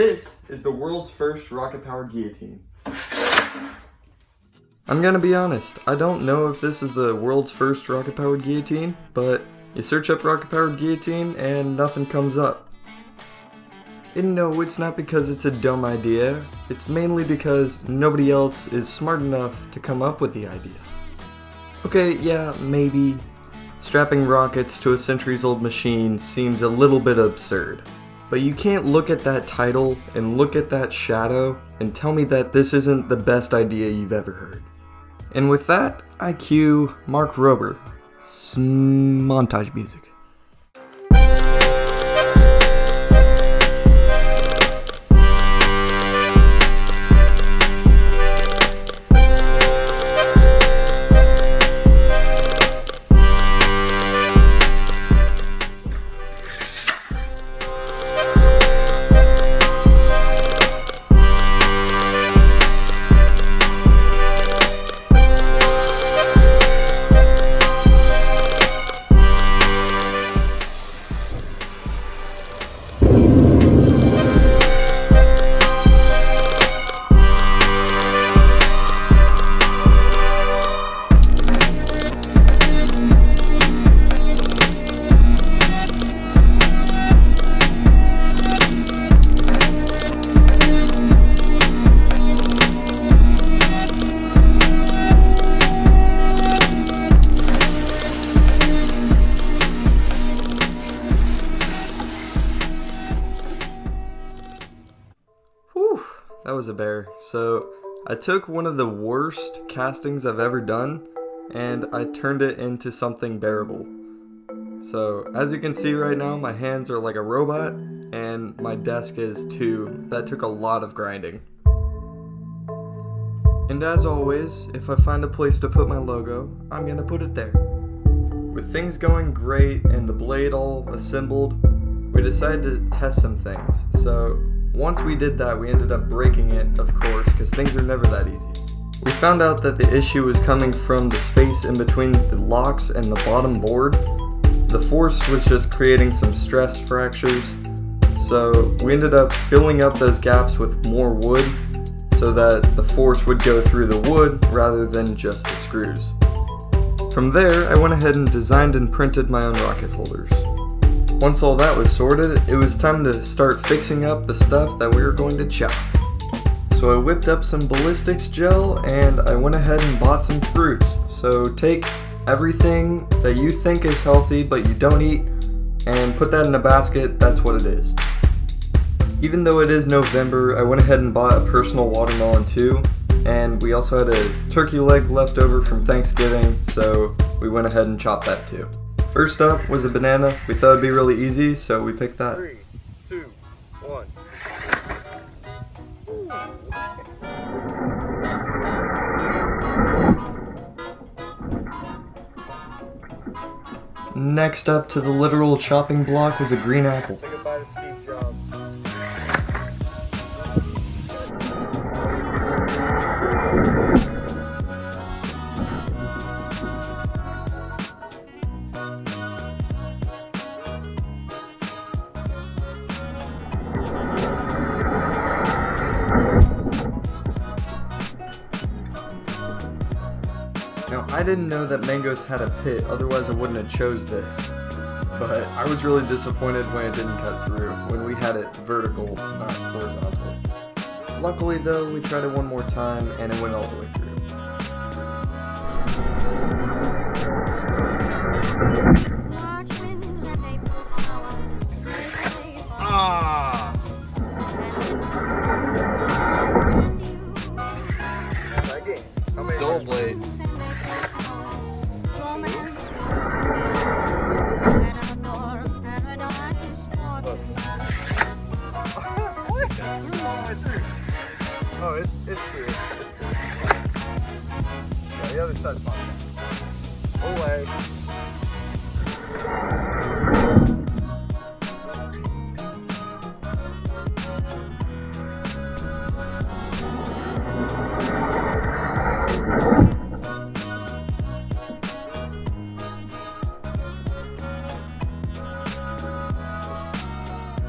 This is the world's first rocket-powered guillotine. I'm gonna be honest, I don't know if this is the world's first rocket-powered guillotine, but you search up rocket-powered guillotine and nothing comes up. And no, it's not because it's a dumb idea, it's mainly because nobody else is smart enough to come up with the idea. Okay, yeah, maybe. Strapping rockets to a centuries-old machine seems a little bit absurd. But you can't look at that title and look at that shadow and tell me that this isn't the best idea you've ever heard. And with that, I cue Mark Rober. Montage music. That was a bear. So I took one of the worst castings I've ever done and I turned it into something bearable. So as you can see right now, my hands are like a robot and my desk is too. That took a lot of grinding. And as always, if I find a place to put my logo, I'm gonna put it there. With things going great and the blade all assembled, we decided to test some things. So once we did that, we ended up breaking it, of course, because things are never that easy. We found out that the issue was coming from the space in between the locks and the bottom board. The force was just creating some stress fractures, so we ended up filling up those gaps with more wood so that the force would go through the wood rather than just the screws. From there, I went ahead and designed and printed my own rocket holders. Once all that was sorted, it was time to start fixing up the stuff that we were going to chop. So I whipped up some ballistics gel and I went ahead and bought some fruits. So take everything that you think is healthy but you don't eat and put that in a basket. That's what it is. Even though it is November, I went ahead and bought a personal watermelon too, and we also had a turkey leg left over from Thanksgiving, so we went ahead and chopped that too. First up was a banana. We thought it'd be really easy, so we picked that. 3, 2, 1. Next up to the literal chopping block was a green apple. Say goodbye to Steve Jobs. Now, I didn't know that mangoes had a pit, otherwise I wouldn't have chose this. But I was really disappointed when it didn't cut through, when we had it vertical, not horizontal. Luckily though, we tried it one more time and it went all the way through. Ah! How many Dull blade. Oh, it's through. It's through. Yeah, the other side's fine. Away.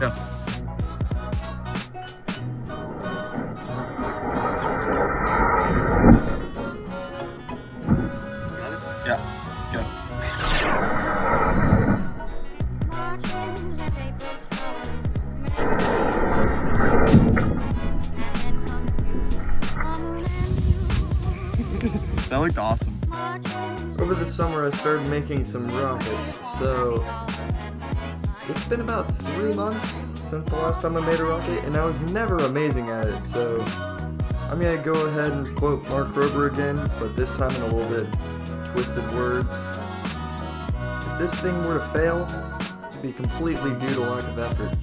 Yeah. That looked awesome. Over the summer, I started making some rockets, so it's been about 3 months since the last time I made a rocket, and I was never amazing at it, so I'm gonna go ahead and quote Mark Rober again, but this time in a little bit twisted words. If this thing were to fail, it'd be completely due to lack of effort.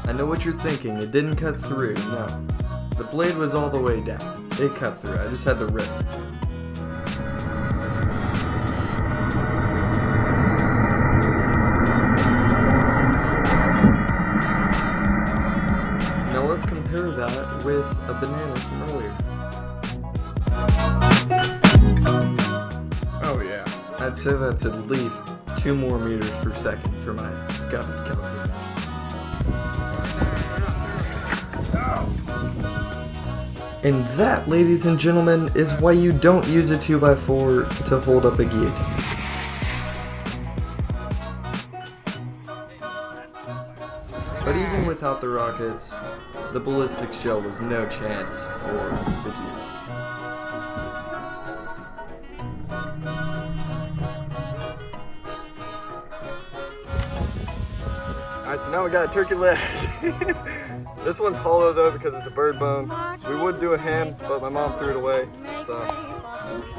I know what you're thinking, it didn't cut through. No. The blade was all the way down. It cut through, I just had to rip it. Now let's compare that with a banana from earlier. Oh yeah, I'd say that's at least 2 more meters per second for my scuffed calculations. And that, ladies and gentlemen, is why you don't use a 2x4 to hold up a guillotine. But even without the rockets, the ballistics gel was no chance for the guillotine. Alright, so now we got a turkey leg. This one's hollow though because it's a bird bone. We would do a hand, but my mom threw it away. So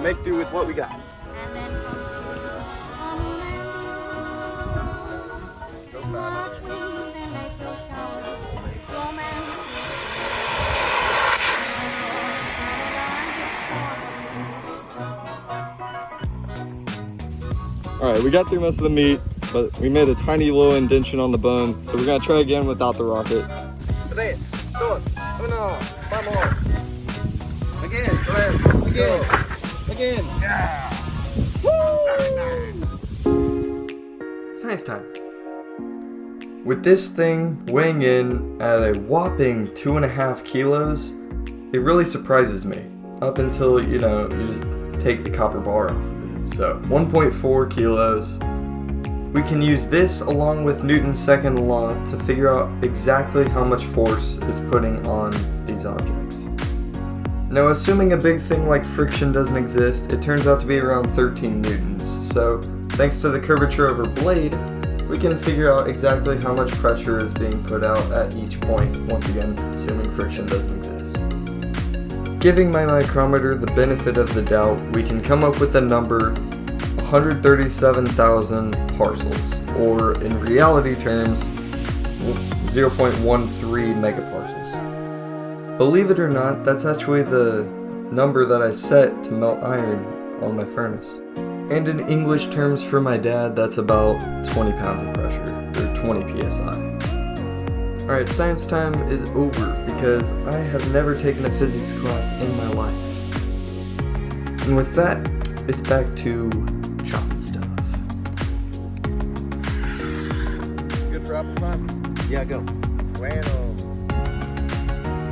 make do with what we got. Go fast. Alright, we got through most of the meat, but we made a tiny little indentation on the bone, so we're gonna try again without the rocket. 3, 2, 1, vamos. Again, again. Yeah. Woo! Science time. With this thing weighing in at a whopping 2.5 kilos, it really surprises me. Up until, you just take the copper bar off of it. So 1.4 kilos. We can use this along with Newton's second law to figure out exactly how much force is putting on these objects. Now, assuming a big thing like friction doesn't exist, it turns out to be around 13 newtons. So, thanks to the curvature of our blade, we can figure out exactly how much pressure is being put out at each point, once again, assuming friction doesn't exist. Giving my micrometer the benefit of the doubt, we can come up with the number 137,000 parcels, or in reality terms, 0.13 megaparcels. Believe it or not, that's actually the number that I set to melt iron on my furnace. And in English terms for my dad, that's about 20 pounds of pressure, or 20 psi. Alright, science time is over because I have never taken a physics class in my life. And with that, it's back to chopping stuff. Good for apple pie? Yeah, go. Bueno.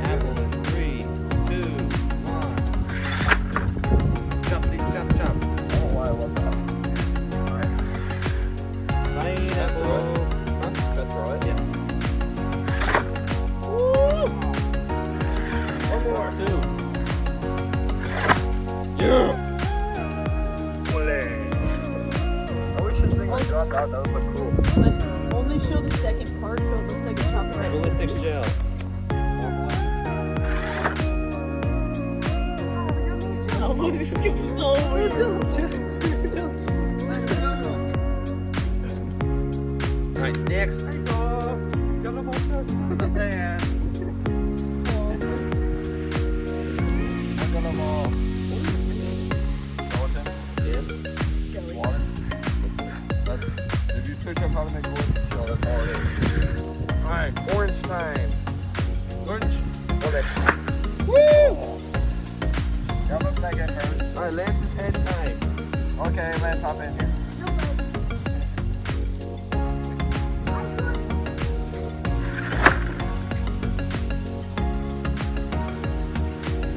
Apple in 3, 2, 1. Chop, chop, chop. I don't know why I love that. Alright. Pineapple. That's right. Yeah. Woo! One more. 2. Yeah. I wish this thing would drop out. That would look cool. But only show the second part so it looks like a chopped right. Ballistics gel. Oh, this goes over. Alright, next. If you search up how to make wood, that's all it is. Alright, orange time. Orange. Okay. Woo! Y'all look like it hurt. Alright, Lance's head time. Okay, let's hop in here.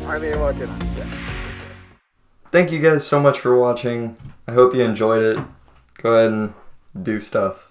I mean, what can I say? Thank you guys so much for watching. I hope you enjoyed it. Go ahead and do stuff.